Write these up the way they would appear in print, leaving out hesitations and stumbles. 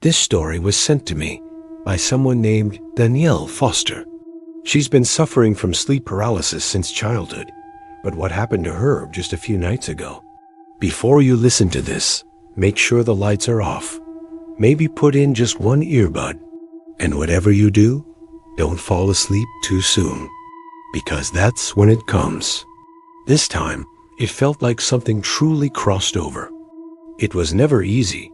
This story was sent to me by someone named Danielle Foster. She's been suffering from sleep paralysis since childhood, but what happened to her just a few nights ago? Before you listen to this, make sure the lights are off. Maybe put in just one earbud. And whatever you do, don't fall asleep too soon, because that's when it comes. This time, it felt like something truly crossed over. It was never easy,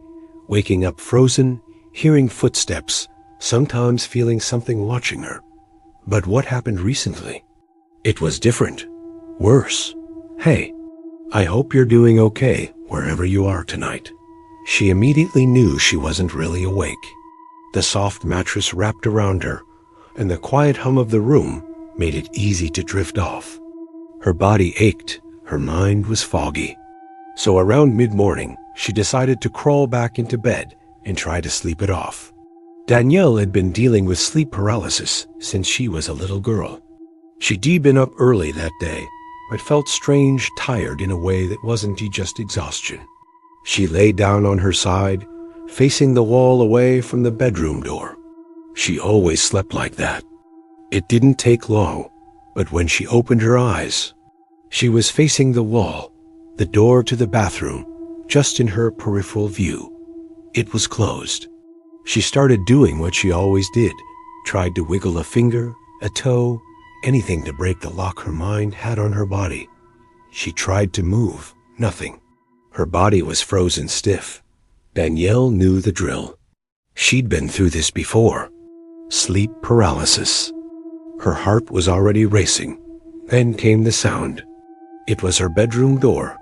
waking up frozen, hearing footsteps, sometimes feeling something watching her. But what happened recently? It was different. Worse. Hey, I hope you're doing okay wherever you are tonight. She immediately knew she wasn't really awake. The soft mattress wrapped around her, and the quiet hum of the room made it easy to drift off. Her body ached, her mind was foggy. So around mid-morning, she decided to crawl back into bed and try to sleep it off. Danielle had been dealing with sleep paralysis since she was a little girl. She'd been up early that day, but felt strange, tired in a way that wasn't just exhaustion. She lay down on her side, facing the wall away from the bedroom door. She always slept like that. It didn't take long, but when she opened her eyes, she was facing the wall, the door to the bathroom, just in her peripheral view. It was closed. She started doing what she always did, tried to wiggle a finger, a toe, anything to break the lock her mind had on her body. She tried to move, nothing. Her body was frozen stiff. Danielle knew the drill. She'd been through this before. Sleep paralysis. Her heart was already racing. Then came the sound. It was her bedroom door,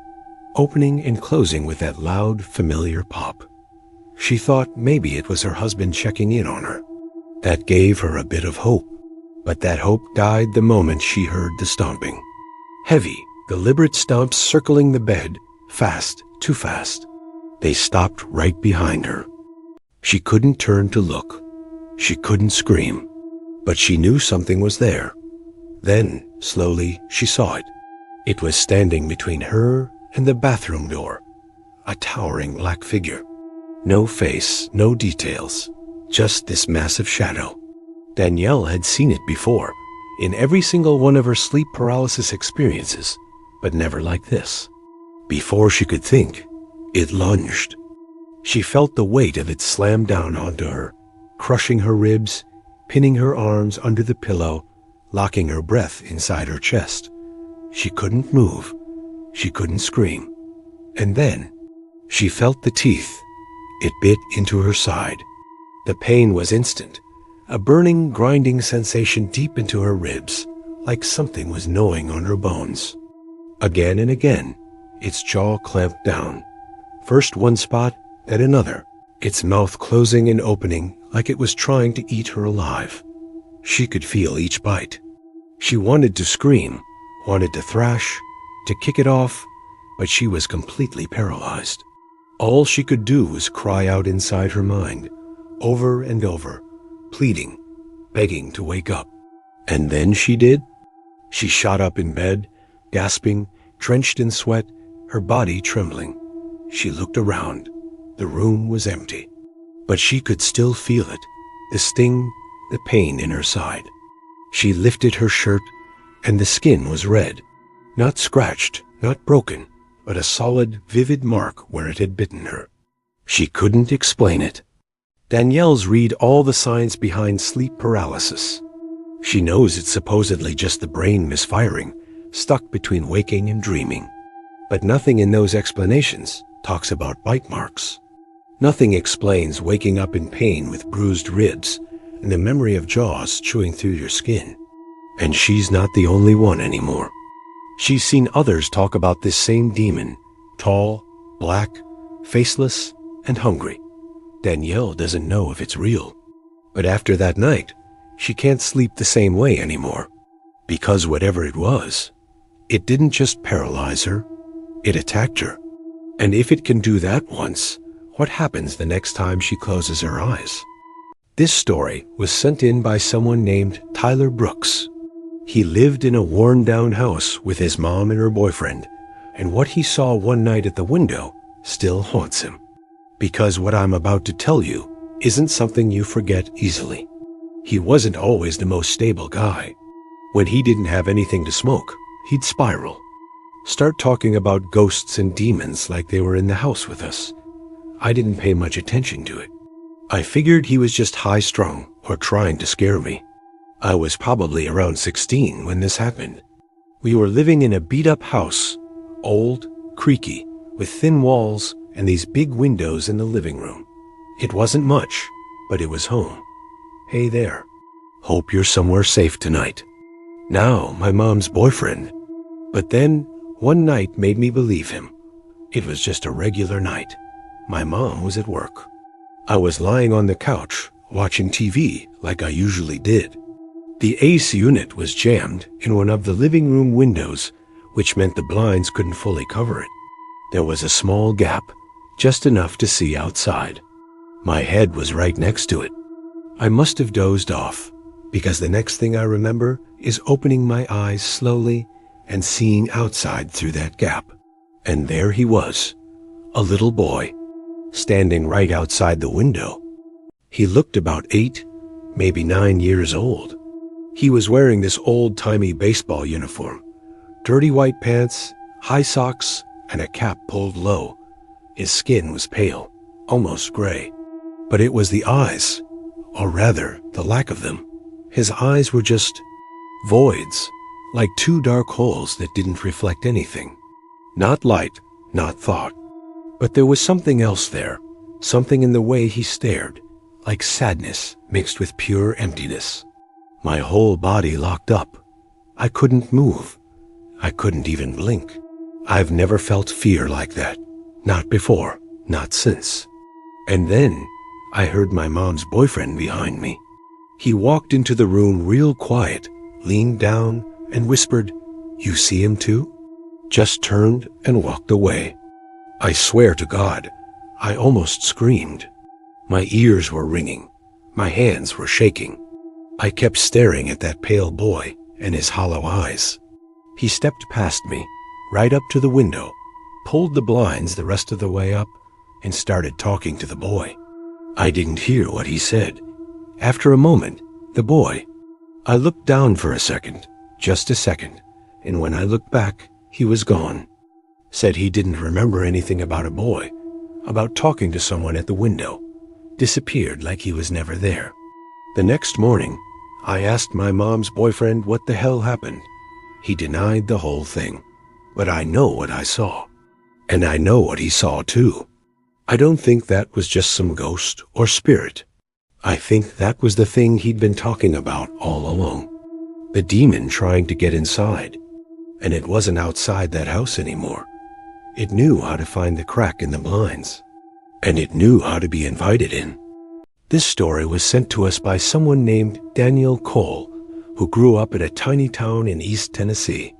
opening and closing with that loud, familiar pop. She thought maybe it was her husband checking in on her. That gave her a bit of hope, but that hope died the moment she heard the stomping. Heavy, deliberate stomps circling the bed, fast, too fast. They stopped right behind her. She couldn't turn to look. She couldn't scream, but she knew something was there. Then, slowly, she saw it. It was standing between her and the bathroom door, a towering black figure. No face, no details, just this massive shadow. Danielle had seen it before, in every single one of her sleep paralysis experiences, but never like this. Before she could think, it lunged. She felt the weight of it slam down onto her, crushing her ribs, pinning her arms under the pillow, locking her breath inside her chest. She couldn't move. She couldn't scream. And then, she felt the teeth. It bit into her side. The pain was instant, a burning, grinding sensation deep into her ribs, like something was gnawing on her bones. Again and again, its jaw clamped down. First one spot, then another, its mouth closing and opening like it was trying to eat her alive. She could feel each bite. She wanted to scream, wanted to thrash, to kick it off, but she was completely paralyzed. All she could do was cry out inside her mind, over and over, pleading, begging to wake up. And then she did. She shot up in bed, gasping, drenched in sweat, her body trembling. She looked around. The room was empty. But she could still feel it, the sting, the pain in her side. She lifted her shirt, and the skin was red. Not scratched, not broken, but a solid, vivid mark where it had bitten her. She couldn't explain it. Danielle's read all the science behind sleep paralysis. She knows it's supposedly just the brain misfiring, stuck between waking and dreaming. But nothing in those explanations talks about bite marks. Nothing explains waking up in pain with bruised ribs and the memory of jaws chewing through your skin. And she's not the only one anymore. She's seen others talk about this same demon, tall, black, faceless, and hungry. Danielle doesn't know if it's real. But after that night, she can't sleep the same way anymore. Because whatever it was, it didn't just paralyze her, it attacked her. And if it can do that once, what happens the next time she closes her eyes? This story was sent in by someone named Tyler Brooks. He lived in a worn-down house with his mom and her boyfriend, and what he saw one night at the window still haunts him. Because what I'm about to tell you isn't something you forget easily. He wasn't always the most stable guy. When he didn't have anything to smoke, he'd spiral. Start talking about ghosts and demons like they were in the house with us. I didn't pay much attention to it. I figured he was just high-strung or trying to scare me. I was probably around 16 when this happened. We were living in a beat-up house, old, creaky, with thin walls and these big windows in the living room. It wasn't much, but it was home. Hey there. Hope you're somewhere safe tonight. Now, my mom's boyfriend. But then, one night made me believe him. It was just a regular night. My mom was at work. I was lying on the couch, watching TV like I usually did. The AC unit was jammed in one of the living room windows, which meant the blinds couldn't fully cover it. There was a small gap, just enough to see outside. My head was right next to it. I must have dozed off, because the next thing I remember is opening my eyes slowly and seeing outside through that gap. And there he was, a little boy, standing right outside the window. He looked about 8, maybe 9 years old. He was wearing this old-timey baseball uniform, dirty white pants, high socks, and a cap pulled low. His skin was pale, almost gray. But it was the eyes, or rather, the lack of them. His eyes were just voids, like 2 dark holes that didn't reflect anything. Not light, not thought. But there was something else there, something in the way he stared, like sadness mixed with pure emptiness. My whole body locked up. I couldn't move. I couldn't even blink. I've never felt fear like that. Not before, not since. And then I heard my mom's boyfriend behind me. He walked into the room real quiet, leaned down, and whispered, "You see him too?" Just turned and walked away. I swear to God, I almost screamed. My ears were ringing. My hands were shaking. I kept staring at that pale boy and his hollow eyes. He stepped past me, right up to the window, pulled the blinds the rest of the way up, and started talking to the boy. I didn't hear what he said. After a moment, the boy. I looked down for a second, just a second, and when I looked back, he was gone. Said he didn't remember anything about a boy, about talking to someone at the window. Disappeared like he was never there. The next morning, I asked my mom's boyfriend what the hell happened. He denied the whole thing. But I know what I saw. And I know what he saw too. I don't think that was just some ghost or spirit. I think that was the thing he'd been talking about all along. The demon trying to get inside. And it wasn't outside that house anymore. It knew how to find the crack in the blinds. And it knew how to be invited in. This story was sent to us by someone named Daniel Cole, who grew up in a tiny town in East Tennessee.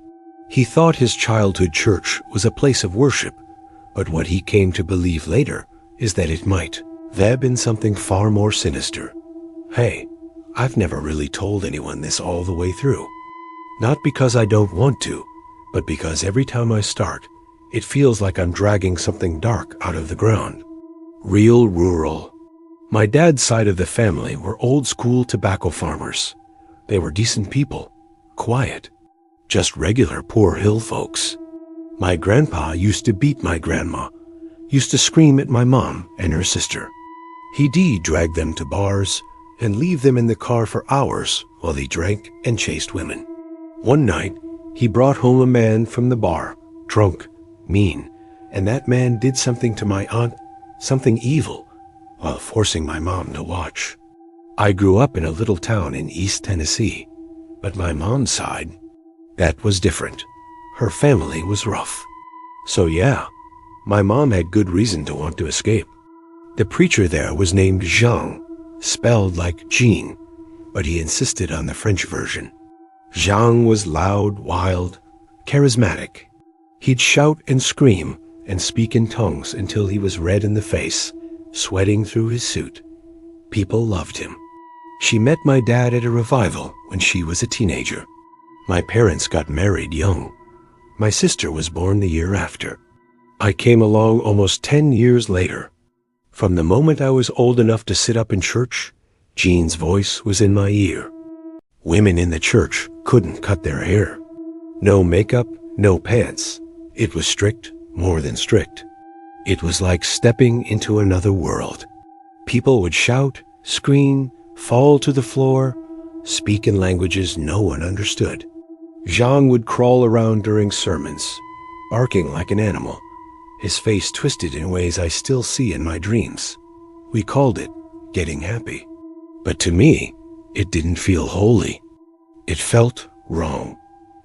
He thought his childhood church was a place of worship, but what he came to believe later is that it might have been something far more sinister. Hey, I've never really told anyone this all the way through. Not because I don't want to, but because every time I start, it feels like I'm dragging something dark out of the ground. Real rural. My dad's side of the family were old-school tobacco farmers. They were decent people, quiet, just regular poor hill folks. My grandpa used to beat my grandma, used to scream at my mom and her sister. He'd drag them to bars and leave them in the car for hours while he drank and chased women. One night, he brought home a man from the bar, drunk, mean, and that man did something to my aunt, something evil, while forcing my mom to watch. I grew up in a little town in East Tennessee, but my mom's side, that was different. Her family was rough. So yeah, my mom had good reason to want to escape. The preacher there was named Jean, spelled like Jean, but he insisted on the French version. Jean was loud, wild, charismatic. He'd shout and scream and speak in tongues until he was red in the face, sweating through his suit. People loved him. She met my dad at a revival when she was a teenager. My parents got married young. My sister was born the year after. I came along almost 10 years later. From the moment I was old enough to sit up in church, Jean's voice was in my ear. Women in the church couldn't cut their hair. No makeup, no pants. It was strict, more than strict. It was like stepping into another world. People would shout, scream, fall to the floor, speak in languages no one understood. Zhang would crawl around during sermons, barking like an animal, his face twisted in ways I still see in my dreams. We called it getting happy. But to me, it didn't feel holy. It felt wrong.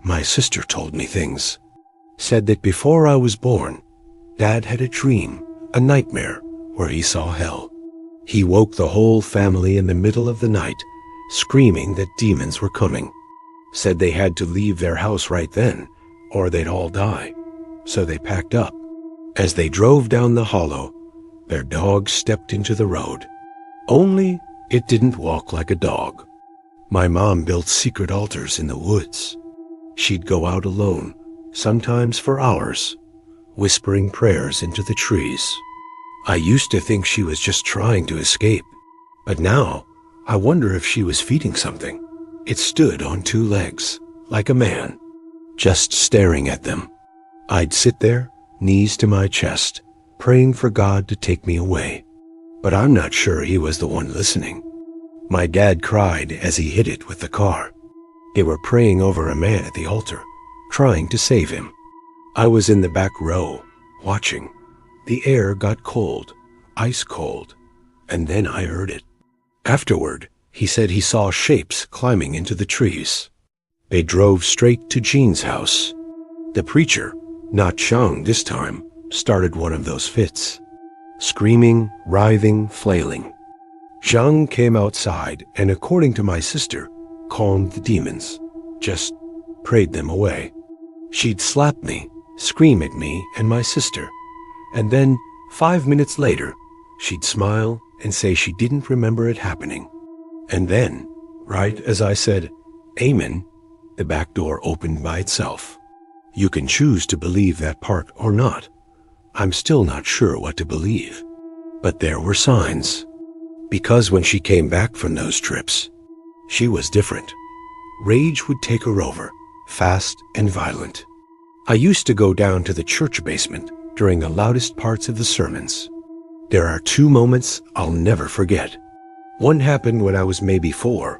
My sister told me things. Said that before I was born, Dad had a dream, a nightmare, where he saw hell. He woke the whole family in the middle of the night, screaming that demons were coming. Said they had to leave their house right then, or they'd all die. So they packed up. As they drove down the hollow, their dog stepped into the road. Only it didn't walk like a dog. My mom built secret altars in the woods. She'd go out alone, sometimes for hours, whispering prayers into the trees. I used to think she was just trying to escape, but now I wonder if she was feeding something. It stood on two legs, like a man, just staring at them. I'd sit there, knees to my chest, praying for God to take me away. But I'm not sure he was the one listening. My dad cried as he hit it with the car. They were praying over a man at the altar, trying to save him. I was in the back row, watching. The air got cold, ice cold, and then I heard it. Afterward, he said he saw shapes climbing into the trees. They drove straight to Jean's house. The preacher, not Chang this time, started one of those fits. Screaming, writhing, flailing. Zhang came outside and, according to my sister, calmed the demons, just prayed them away. She'd slap me, scream at me and my sister, and then 5 minutes later, she'd smile and say she didn't remember it happening. And then, right as I said, "Amen," the back door opened by itself. You can choose to believe that part or not. I'm still not sure what to believe. But there were signs. Because when she came back from those trips, she was different. Rage would take her over, fast and violent. I used to go down to the church basement during the loudest parts of the sermons. There are two moments I'll never forget. One happened when I was maybe 4.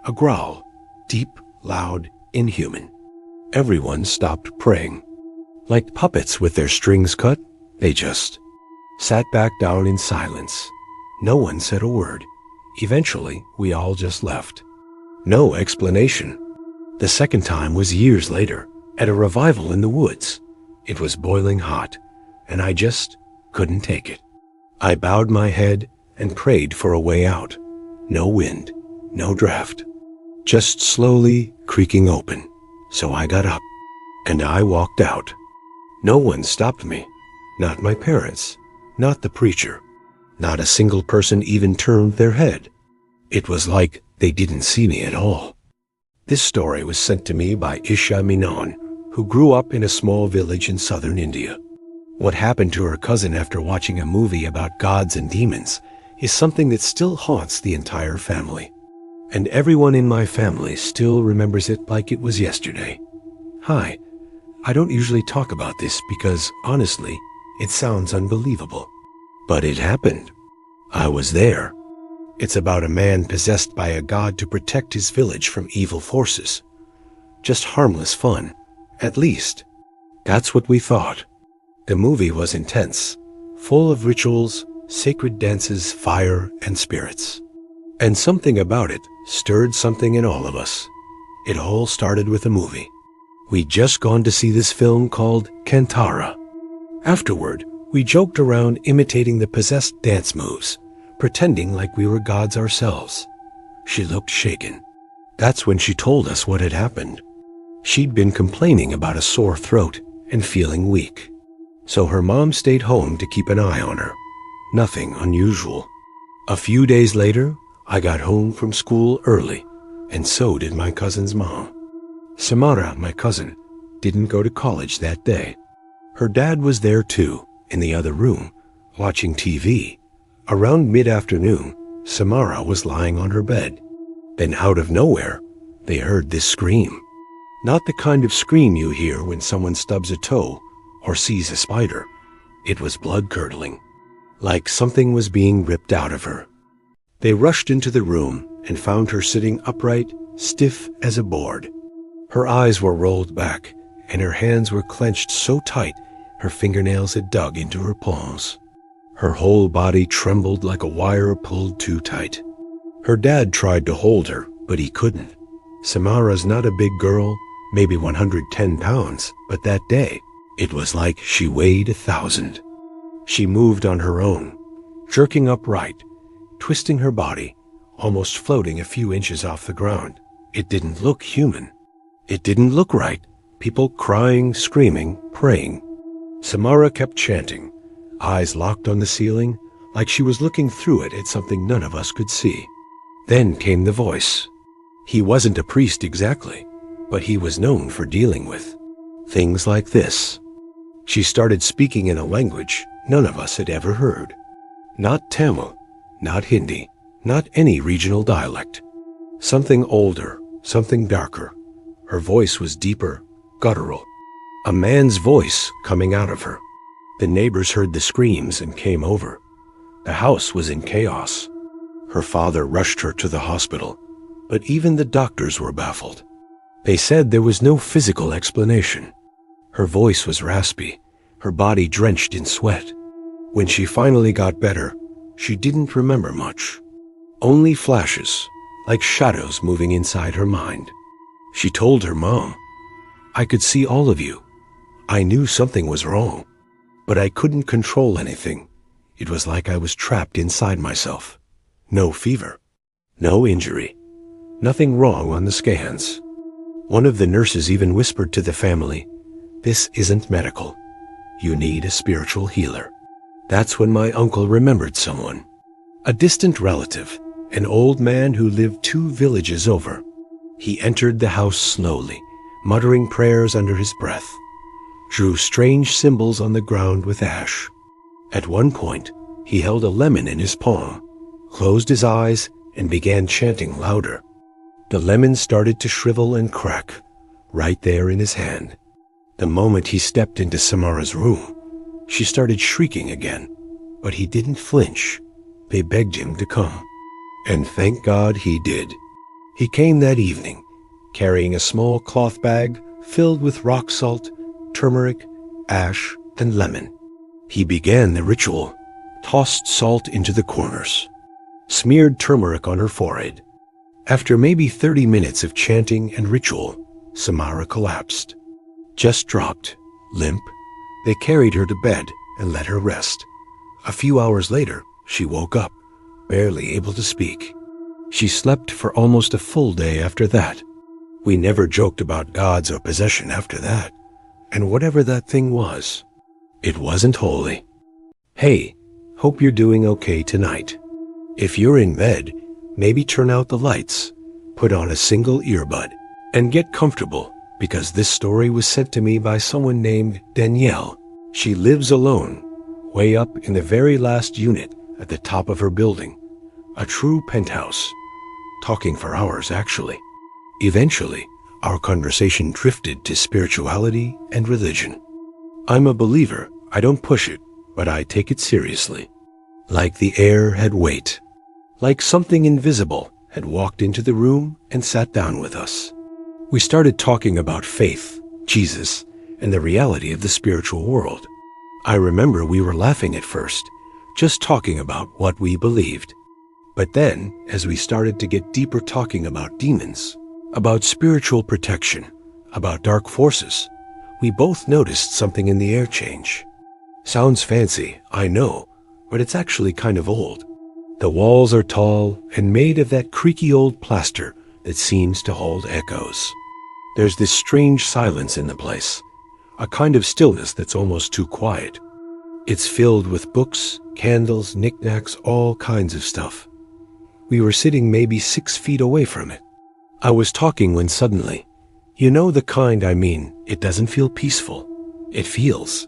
A growl, deep, loud, inhuman. Everyone stopped praying. Like puppets with their strings cut, they just sat back down in silence. No one said a word. Eventually, we all just left. No explanation. The second time was years later, at a revival in the woods. It was boiling hot, and I just couldn't take it. I bowed my head and prayed for a way out. No wind, no draft. Just slowly creaking open. So I got up, and I walked out. No one stopped me. Not my parents, not the preacher. Not a single person even turned their head. It was like they didn't see me at all. This story was sent to me by Isha Minon, who grew up in a small village in southern India. What happened to her cousin after watching a movie about gods and demons is something that still haunts the entire family. And everyone in my family still remembers it like it was yesterday. Hi, I don't usually talk about this because, honestly, it sounds unbelievable. But it happened. I was there. It's about a man possessed by a god to protect his village from evil forces. Just harmless fun. At least, that's what we thought. The movie was intense, full of rituals, sacred dances, fire, and spirits. And something about it stirred something in all of us. It all started with a movie. We'd just gone to see this film called Kantara. Afterward, we joked around imitating the possessed dance moves, pretending like we were gods ourselves. She looked shaken. That's when she told us what had happened. She'd been complaining about a sore throat and feeling weak. So her mom stayed home to keep an eye on her. Nothing unusual. A few days later, I got home from school early, and so did my cousin's mom. Samara, my cousin, didn't go to college that day. Her dad was there too, in the other room, watching TV, Around mid-afternoon, Samara was lying on her bed. Then out of nowhere, they heard this scream. Not the kind of scream you hear when someone stubs a toe or sees a spider. It was blood-curdling, like something was being ripped out of her. They rushed into the room and found her sitting upright, stiff as a board. Her eyes were rolled back, and her hands were clenched so tight her fingernails had dug into her palms. Her whole body trembled like a wire pulled too tight. Her dad tried to hold her, but he couldn't. Samara's not a big girl, maybe 110 pounds, but that day, it was like she weighed 1,000. She moved on her own, jerking upright, twisting her body, almost floating a few inches off the ground. It didn't look human. It didn't look right. People crying, screaming, praying. Samara kept chanting, eyes locked on the ceiling, like she was looking through it at something none of us could see. Then came the voice. He wasn't a priest exactly, but he was known for dealing with things like this. She started speaking in a language none of us had ever heard. Not Tamil, not Hindi, not any regional dialect. Something older, something darker. Her voice was deeper, guttural. A man's voice coming out of her. The neighbors heard the screams and came over. The house was in chaos. Her father rushed her to the hospital, but even the doctors were baffled. They said there was no physical explanation. Her voice was raspy, her body drenched in sweat. When she finally got better, she didn't remember much. Only flashes, like shadows moving inside her mind. She told her mom, "I could see all of you. I knew something was wrong, but I couldn't control anything. It was like I was trapped inside myself. No fever, no injury, nothing wrong on the scans." One of the nurses even whispered to the family, "This isn't medical. You need a spiritual healer." That's when my uncle remembered someone. A distant relative, an old man who lived 2 villages over. He entered the house slowly, muttering prayers under his breath, drew strange symbols on the ground with ash. At one point, he held a lemon in his palm, closed his eyes, and began chanting louder. The lemon started to shrivel and crack, right there in his hand. The moment he stepped into Samara's room, she started shrieking again, but he didn't flinch. They begged him to come. And thank God he did. He came that evening, carrying a small cloth bag filled with rock salt, turmeric, ash, and lemon. He began the ritual, tossed salt into the corners, smeared turmeric on her forehead. After maybe 30 minutes of chanting and ritual, Samara collapsed. Just dropped, limp. They carried her to bed and let her rest. A few hours later, she woke up, barely able to speak. She slept for almost a full day after that. We never joked about gods or possession after that. And whatever that thing was, it wasn't holy. Hey, hope you're doing okay tonight. If you're in bed, maybe turn out the lights, put on a single earbud, and get comfortable, because this story was sent to me by someone named Danielle. She lives alone, way up in the very last unit at the top of her building. A true penthouse. Talking for hours, actually. Eventually, our conversation drifted to spirituality and religion. I'm a believer. I don't push it, but I take it seriously. Like the air had weight. Like something invisible had walked into the room and sat down with us. We started talking about faith, Jesus, and the reality of the spiritual world. I remember we were laughing at first, just talking about what we believed. But then, as we started to get deeper talking about demons, about spiritual protection, about dark forces, we both noticed something in the air change. Sounds fancy, I know, but it's actually kind of old. The walls are tall and made of that creaky old plaster that seems to hold echoes. There's this strange silence in the place, a kind of stillness that's almost too quiet. It's filled with books, candles, knickknacks, all kinds of stuff. We were sitting maybe 6 feet away from it. I was talking when suddenly, you know the kind I mean, it doesn't feel peaceful. It feels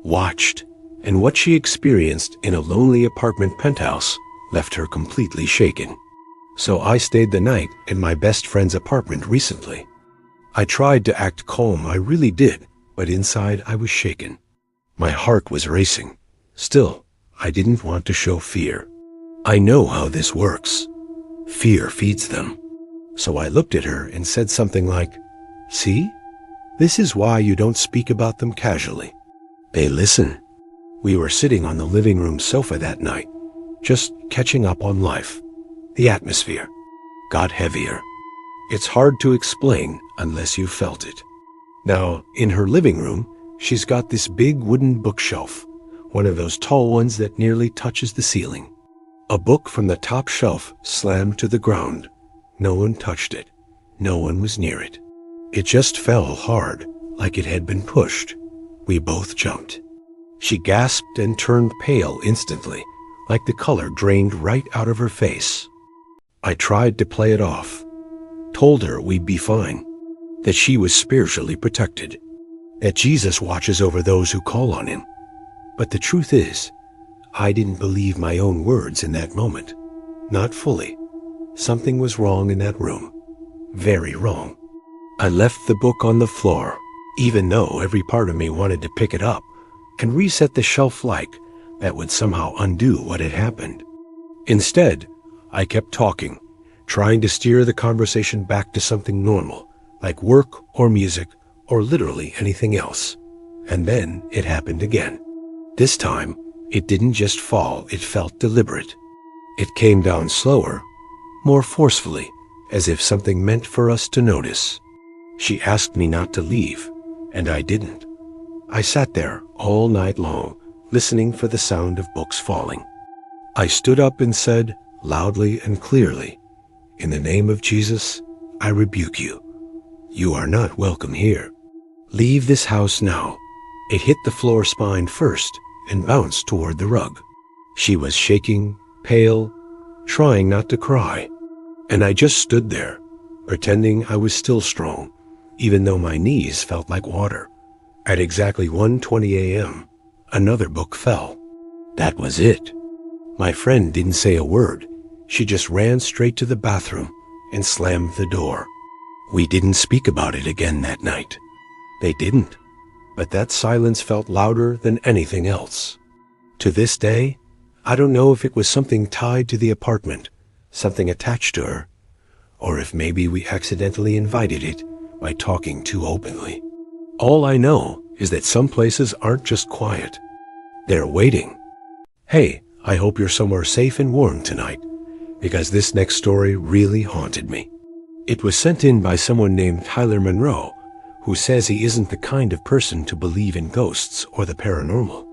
watched, and what she experienced in a lonely apartment penthouse left her completely shaken. So I stayed the night in my best friend's apartment recently. I tried to act calm, I really did, but inside I was shaken. My heart was racing. Still, I didn't want to show fear. I know how this works. Fear feeds them. So I looked at her and said something like, "See? This is why you don't speak about them casually." They listen. We were sitting on the living room sofa that night, just catching up on life. The atmosphere got heavier. It's hard to explain unless you felt it. Now, in her living room, she's got this big wooden bookshelf, one of those tall ones that nearly touches the ceiling. A book from the top shelf slammed to the ground. No one touched it. No one was near it. It just fell hard, like it had been pushed. We both jumped. She gasped and turned pale instantly, like the color drained right out of her face. I tried to play it off, told her we'd be fine, that she was spiritually protected, that Jesus watches over those who call on him. But the truth is, I didn't believe my own words in that moment. Not fully. Something was wrong in that room. Very wrong. I left the book on the floor, even though every part of me wanted to pick it up and reset the shelf like that would somehow undo what had happened. Instead, I kept talking, trying to steer the conversation back to something normal, like work or music or literally anything else. And then it happened again. This time, it didn't just fall, it felt deliberate. It came down slower, more forcefully, as if something meant for us to notice. She asked me not to leave, and I didn't. I sat there all night long, listening for the sound of books falling. I stood up and said, loudly and clearly, "In the name of Jesus, I rebuke you. You are not welcome here. Leave this house now." It hit the floor spine first and bounced toward the rug. She was shaking, pale, trying not to cry. And I just stood there, pretending I was still strong, even though my knees felt like water. At exactly 1:20 a.m., another book fell. That was it. My friend didn't say a word. She just ran straight to the bathroom and slammed the door. We didn't speak about it again that night. They didn't. But that silence felt louder than anything else. To this day, I don't know if it was something tied to the apartment, something attached to her, or if maybe we accidentally invited it by talking too openly. All I know is that some places aren't just quiet. They're waiting. Hey, I hope you're somewhere safe and warm tonight, because this next story really haunted me. It was sent in by someone named Tyler Monroe, who says he isn't the kind of person to believe in ghosts or the paranormal.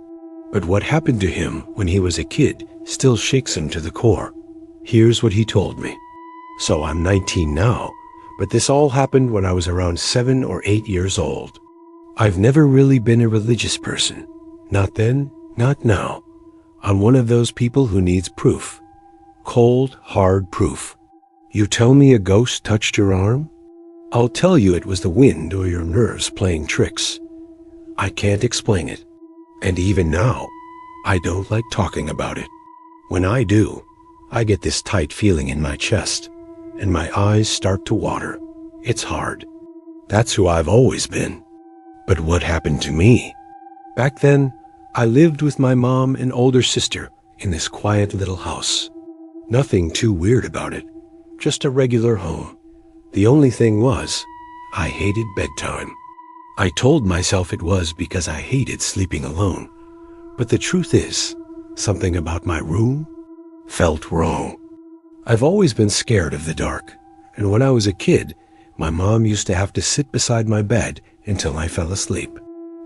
But what happened to him when he was a kid still shakes him to the core. Here's what he told me. So I'm 19 now, but this all happened when I was around 7 or 8 years old. I've never really been a religious person. Not then, not now. I'm one of those people who needs proof. Cold, hard proof. You tell me a ghost touched your arm? I'll tell you it was the wind or your nerves playing tricks. I can't explain it. And even now, I don't like talking about it. When I do, I get this tight feeling in my chest, and my eyes start to water. It's hard. That's who I've always been. But what happened to me? Back then, I lived with my mom and older sister in this quiet little house. Nothing too weird about it, just a regular home. The only thing was, I hated bedtime. I told myself it was because I hated sleeping alone. But the truth is, something about my room felt wrong. I've always been scared of the dark, and when I was a kid, my mom used to have to sit beside my bed until I fell asleep.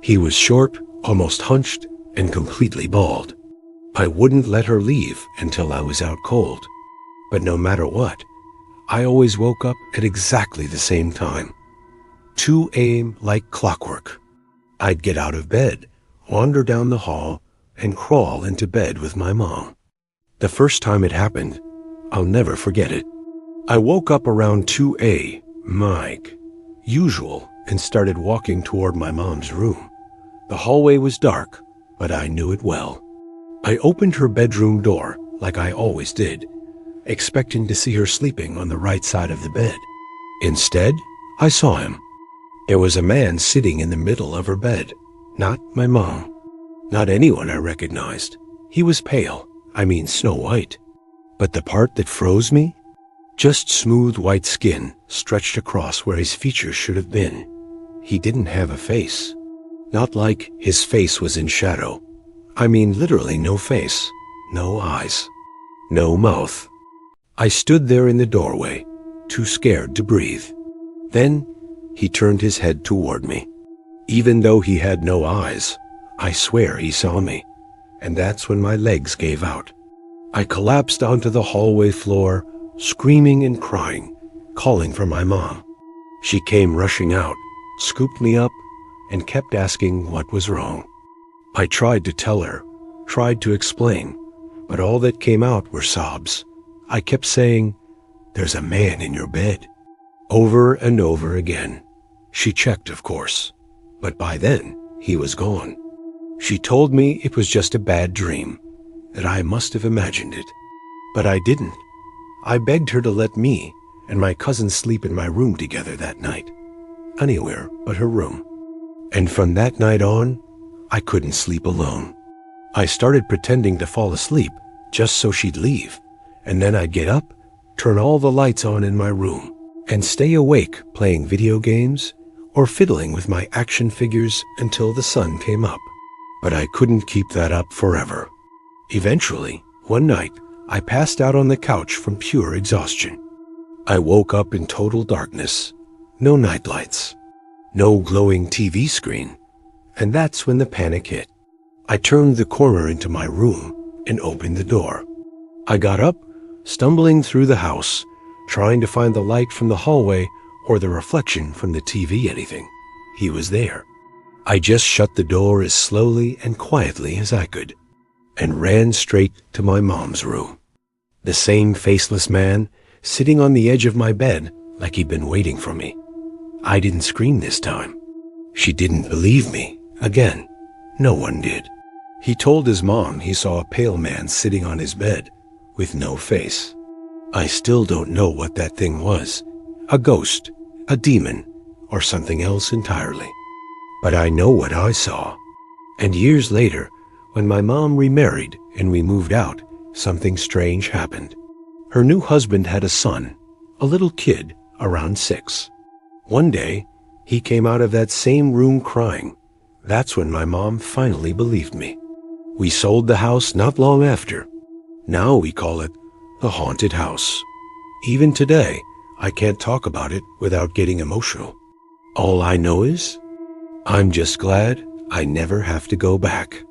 He was short, almost hunched, and completely bald. I wouldn't let her leave until I was out cold. But no matter what, I always woke up at exactly the same time. 2 a.m. like clockwork. I'd get out of bed, wander down the hall, and crawl into bed with my mom. The first time it happened, I'll never forget it. I woke up around 2 a.m., usual, and started walking toward my mom's room. The hallway was dark, but I knew it well. I opened her bedroom door like I always did, expecting to see her sleeping on the right side of the bed. Instead, I saw him. There was a man sitting in the middle of her bed, not my mom, not anyone I recognized. He was pale, I mean Snow White. But the part that froze me? Just smooth white skin stretched across where his features should have been. He didn't have a face. Not like his face was in shadow. I mean literally no face, no eyes, no mouth. I stood there in the doorway, too scared to breathe. Then he turned his head toward me. Even though he had no eyes, I swear he saw me. And that's when my legs gave out. I collapsed onto the hallway floor, screaming and crying, calling for my mom. She came rushing out, scooped me up, and kept asking what was wrong. I tried to tell her, tried to explain, but all that came out were sobs. I kept saying, "There's a man in your bed," over and over again. She checked, of course, but by then he was gone. She told me it was just a bad dream, that I must have imagined it. But I didn't. I begged her to let me and my cousin sleep in my room together that night. Anywhere but her room. And from that night on, I couldn't sleep alone. I started pretending to fall asleep just so she'd leave, and then I'd get up, turn all the lights on in my room, and stay awake playing video games or fiddling with my action figures until the sun came up. But I couldn't keep that up forever. Eventually, one night, I passed out on the couch from pure exhaustion. I woke up in total darkness, no nightlights, no glowing TV screen, and that's when the panic hit. I turned the corner into my room and opened the door. I got up, stumbling through the house, trying to find the light from the hallway or the reflection from the TV anything. He was there. I just shut the door as slowly and quietly as I could and ran straight to my mom's room. The same faceless man sitting on the edge of my bed like he'd been waiting for me. I didn't scream this time. She didn't believe me. Again, no one did. He told his mom he saw a pale man sitting on his bed with no face. I still don't know what that thing was. A ghost, a demon, or something else entirely. But I know what I saw. And years later, when my mom remarried and we moved out, something strange happened. Her new husband had a son, a little kid around 6. One day, he came out of that same room crying. That's when my mom finally believed me. We sold the house not long after. Now we call it the haunted house. Even today, I can't talk about it without getting emotional. All I know is, I'm just glad I never have to go back.